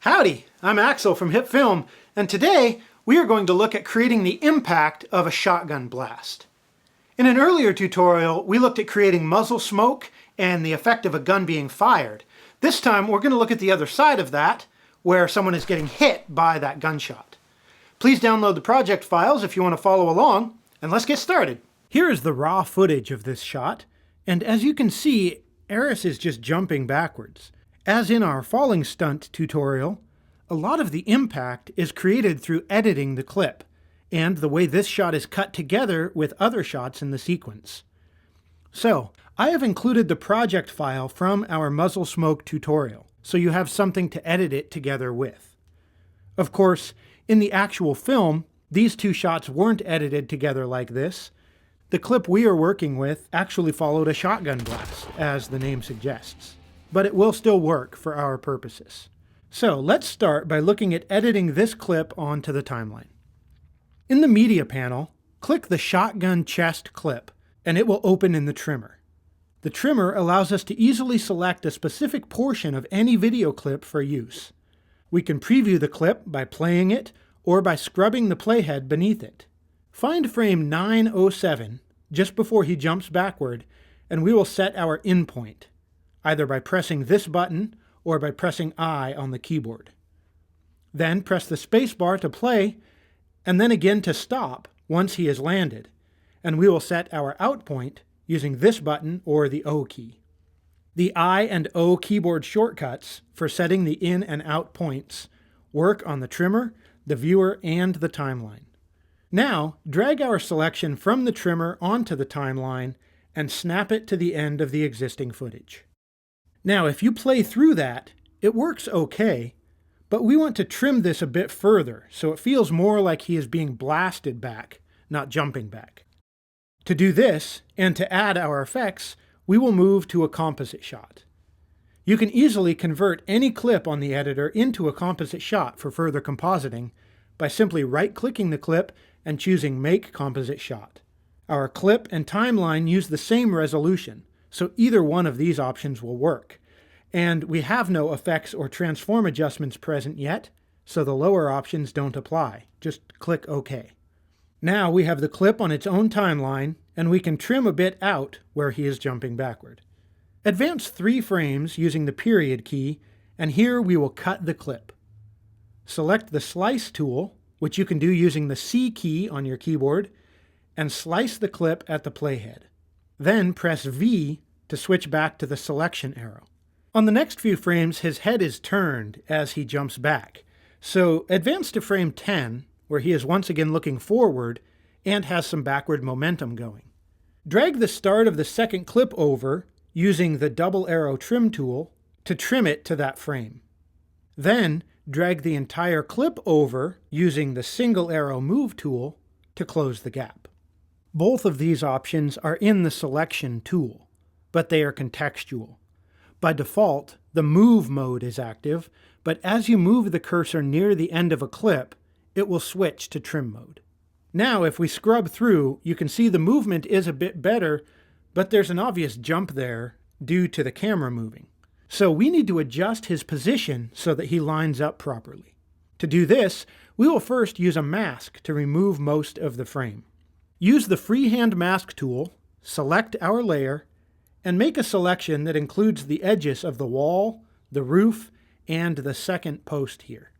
Howdy, I'm Axel from HitFilm, and today we are going to look at creating the impact of a shotgun blast. In an earlier tutorial, we looked at creating muzzle smoke and the effect of a gun being fired. This time we're going to look at the other side of that, where someone is getting hit by that gunshot. Please download the project files if you want to follow along, and let's get started. Here is the raw footage of this shot, and as you can see, Eris is just jumping backwards. As in our falling stunt tutorial, a lot of the impact is created through editing the clip, and the way this shot is cut together with other shots in the sequence. So, I have included the project file from our muzzle smoke tutorial, so you have something to edit it together with. Of course, in the actual film, these two shots weren't edited together like this. The clip we are working with actually followed a shotgun blast, as the name suggests. But it will still work for our purposes. So let's start by looking at editing this clip onto the timeline. In the media panel, click the shotgun chest clip, and it will open in the trimmer. The trimmer allows us to easily select a specific portion of any video clip for use. We can preview the clip by playing it or by scrubbing the playhead beneath it. Find frame 907 just before he jumps backward, and we will set our in point, either by pressing this button or by pressing I on the keyboard. Then press the spacebar to play, and then again to stop once he has landed, and we will set our out point using this button or the O key. The I and O keyboard shortcuts for setting the in and out points work on the trimmer, the viewer, and the timeline. Now, drag our selection from the trimmer onto the timeline and snap it to the end of the existing footage. Now, if you play through that, it works okay, but we want to trim this a bit further so it feels more like he is being blasted back, not jumping back. To do this, and to add our effects, we will move to a composite shot. You can easily convert any clip on the editor into a composite shot for further compositing by simply right-clicking the clip and choosing Make Composite Shot. Our clip and timeline use the same resolution, so either one of these options will work. And we have no effects or transform adjustments present yet, so the lower options don't apply. Just click OK. Now we have the clip on its own timeline, and we can trim a bit out where he is jumping backward. Advance 3 frames using the period key, and here we will cut the clip. Select the Slice tool, which you can do using the C key on your keyboard, and slice the clip at the playhead. Then press V to switch back to the selection arrow. On the next few frames, his head is turned as he jumps back. So advance to frame 10, where he is once again looking forward and has some backward momentum going. Drag the start of the second clip over using the double arrow trim tool to trim it to that frame. Then drag the entire clip over using the single arrow move tool to close the gap. Both of these options are in the selection tool, but they are contextual. By default, the move mode is active, but as you move the cursor near the end of a clip, it will switch to trim mode. Now, if we scrub through, you can see the movement is a bit better, but there's an obvious jump there due to the camera moving. So we need to adjust his position so that he lines up properly. To do this, we will first use a mask to remove most of the frame. Use the freehand mask tool, select our layer, and make a selection that includes the edges of the wall, the roof, and the second post here.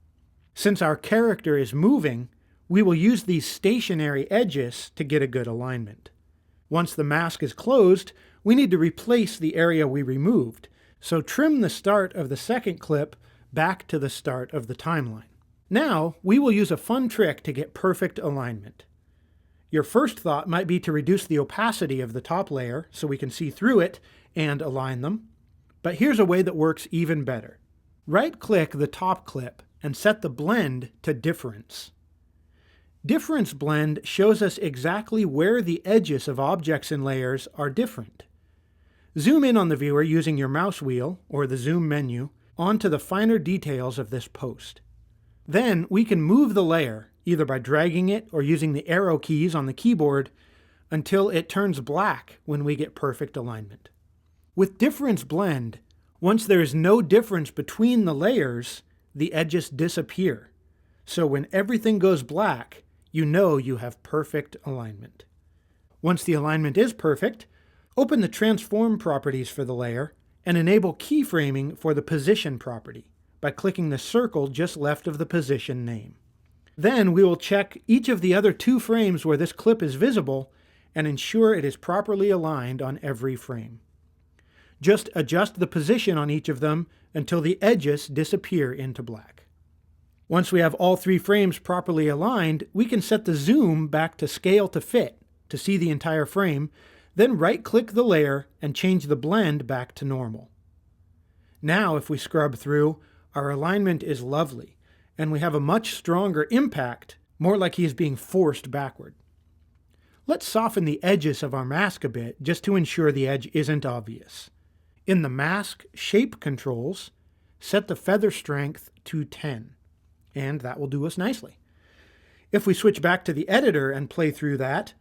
Since our character is moving, we will use these stationary edges to get a good alignment. Once the mask is closed, we need to replace the area we removed, so trim the start of the second clip back to the start of the timeline. Now, we will use a fun trick to get perfect alignment. Your first thought might be to reduce the opacity of the top layer so we can see through it and align them. But here's a way that works even better. Right-click the top clip and set the blend to Difference. Difference blend shows us exactly where the edges of objects and layers are different. Zoom in on the viewer using your mouse wheel, or the zoom menu, onto the finer details of this post. Then we can move the layer, either by dragging it or using the arrow keys on the keyboard, until it turns black when we get perfect alignment. With Difference blend, once there is no difference between the layers, the edges disappear. So when everything goes black, you know you have perfect alignment. Once the alignment is perfect, open the transform properties for the layer and enable keyframing for the position property by clicking the circle just left of the position name. Then we will check each of the other 2 frames where this clip is visible and ensure it is properly aligned on every frame. Just adjust the position on each of them until the edges disappear into black. Once we have all 3 frames properly aligned, we can set the zoom back to scale to fit to see the entire frame, then right-click the layer and change the blend back to normal. Now, if we scrub through, our alignment is lovely, and we have a much stronger impact, more like he is being forced backward. Let's soften the edges of our mask a bit just to ensure the edge isn't obvious. In the Mask Shape controls, set the feather strength to 10, and that will do us nicely. If we switch back to the editor and play through that,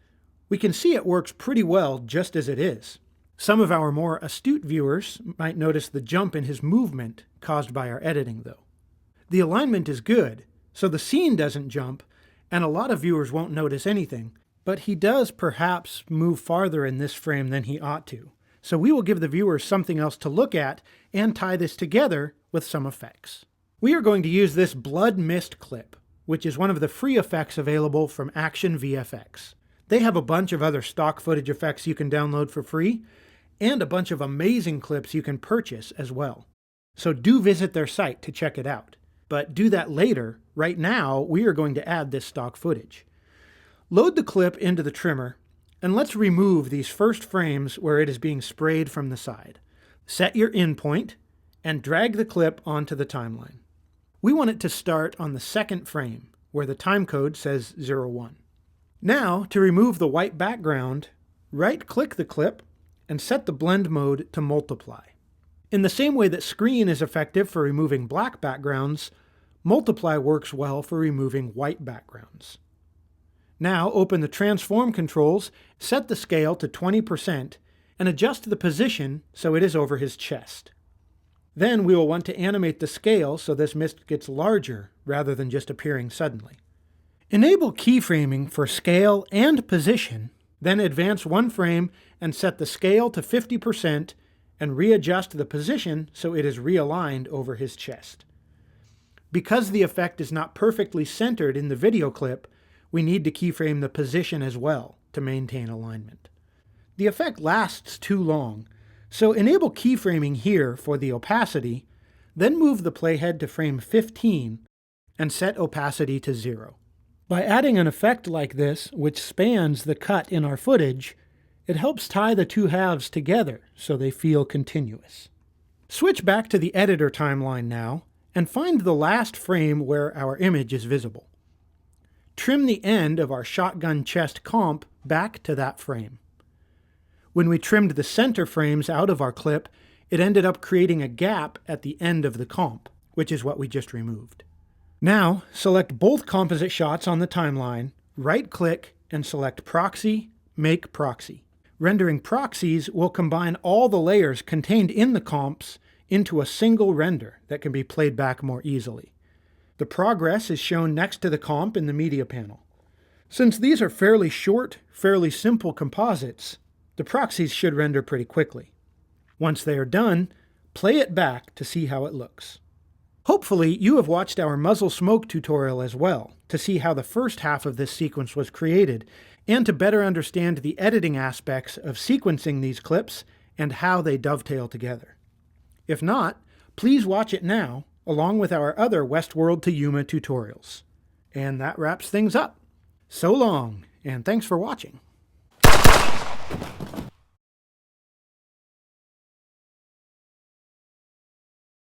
we can see it works pretty well just as it is. Some of our more astute viewers might notice the jump in his movement caused by our editing, though. The alignment is good, so the scene doesn't jump, and a lot of viewers won't notice anything, but he does perhaps move farther in this frame than he ought to. So we will give the viewers something else to look at and tie this together with some effects. We are going to use this Blood Mist clip, which is one of the free effects available from Action VFX. They have a bunch of other stock footage effects you can download for free, and a bunch of amazing clips you can purchase as well. So do visit their site to check it out. But do that later. Right now, we are going to add this stock footage. Load the clip into the trimmer, and let's remove these first frames where it is being sprayed from the side. Set your in point, and drag the clip onto the timeline. We want it to start on the second frame, where the timecode says 01. Now, to remove the white background, right-click the clip and set the blend mode to multiply. In the same way that screen is effective for removing black backgrounds, multiply works well for removing white backgrounds. Now, open the transform controls, set the scale to 20%, and adjust the position so it is over his chest. Then we will want to animate the scale so this mist gets larger rather than just appearing suddenly. Enable keyframing for scale and position, then advance 1 frame and set the scale to 50% and readjust the position so it is realigned over his chest. Because the effect is not perfectly centered in the video clip, we need to keyframe the position as well to maintain alignment. The effect lasts too long, so enable keyframing here for the opacity, then move the playhead to frame 15 and set opacity to 0. By adding an effect like this, which spans the cut in our footage, it helps tie the 2 halves together so they feel continuous. Switch back to the editor timeline now, and find the last frame where our image is visible. Trim the end of our shotgun chest comp back to that frame. When we trimmed the center frames out of our clip, it ended up creating a gap at the end of the comp, which is what we just removed. Now, select both composite shots on the timeline, right-click, and select Proxy, Make Proxy. Rendering proxies will combine all the layers contained in the comps into a single render that can be played back more easily. The progress is shown next to the comp in the media panel. Since these are fairly short, fairly simple composites, the proxies should render pretty quickly. Once they are done, play it back to see how it looks. Hopefully, you have watched our muzzle smoke tutorial as well to see how the first half of this sequence was created and to better understand the editing aspects of sequencing these clips and how they dovetail together. If not, please watch it now, along with our other Westworld to Yuma tutorials. And that wraps things up. So long, and thanks for watching.